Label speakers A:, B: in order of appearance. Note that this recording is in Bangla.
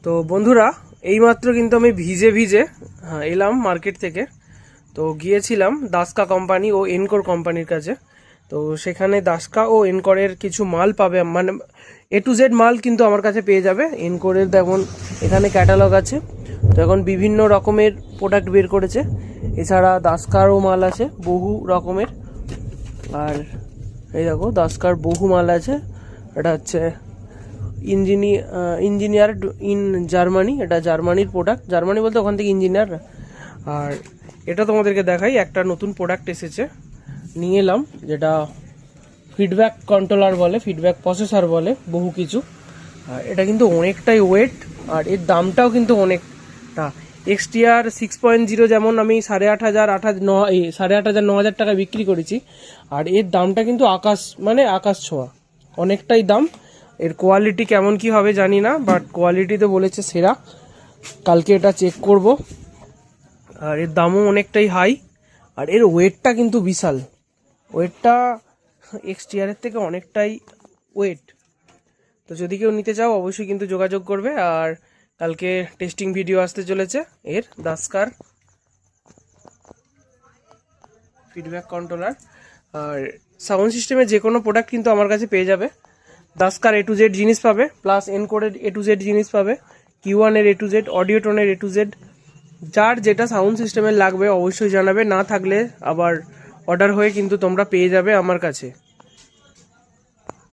A: তো বন্ধুরা, এইমাত্র কিন্তু আমি ভিজে ভিজে এলাম মার্কেট থেকে। তো গিয়েছিলাম দাসকা কোম্পানি ও এনকোর কোম্পানির কাছে। তো সেখানে দাসকা ও এনকোরের কিছু মাল পাবে, মানে A to Z মাল কিন্তু আমার কাছে পেয়ে যাবে। এনকোরের যেমন এখানে ক্যাটালগ আছে, তো এখন বিভিন্ন রকমের প্রোডাক্ট বের করেছে। এছাড়া দাসকারও মাল আছে বহু রকমের। আর এই দেখো, দাসকার বহু মাল আছে। এটা হচ্ছে ইঞ্জিনিয়ার ইন জার্মানি, এটা জার্মানির প্রোডাক্ট। জার্মানি বলতে ওখান থেকে ইঞ্জিনিয়ার। আর এটা তোমাদেরকে দেখাই, একটা নতুন প্রোডাক্ট এসেছে, নিয়ে এলাম, যেটা ফিডব্যাক কন্ট্রোলার বলে, ফিডব্যাক প্রসেসর বলে, বহু কিছু। আর এটা কিন্তু অনেকটাই ওয়েট, আর এর দামটাও কিন্তু অনেকটা। XTR 6.0 যেমন আমি 8,500 টাকায় বিক্রি করেছি, আর এর দামটা কিন্তু আকাশ ছোঁয়া, অনেকটাই দাম। এর কোয়ালিটি কেমন কি হবে জানি না, বাট কোয়ালিটি তো বলেছে সেরা। কালকে এটা চেক করব। আর এর দামও অনেকটাই হাই, আর এর ওয়েটটা কিন্তু বিশাল। ওয়েটটা XTR এর থেকে অনেকটাই ওয়েট। তো যদি কেউ নিতে চাও অবশ্যই কিন্তু যোগাযোগ করবে। আর কালকে টেস্টিং ভিডিও আসতে চলেছে এর দাসকার ফিডব্যাক কন্ট্রোলার। আর সাউন্ড সিস্টেমের যে কোনো প্রোডাক্ট কিন্তু আমার কাছে পেয়ে যাবে। দাসকার A to Z জিনিস পাবে, প্লাস এনকোডের A to Z জিনিস পাবে, Q1 এর A to Z, অডিওটনের A to Z। যার যেটা সাউন্ড সিস্টেমের লাগবে অবশ্যই জানাবে, না থাকলে আবার অর্ডার হয়ে কিন্তু তোমরা পেয়ে যাবে আমার কাছে।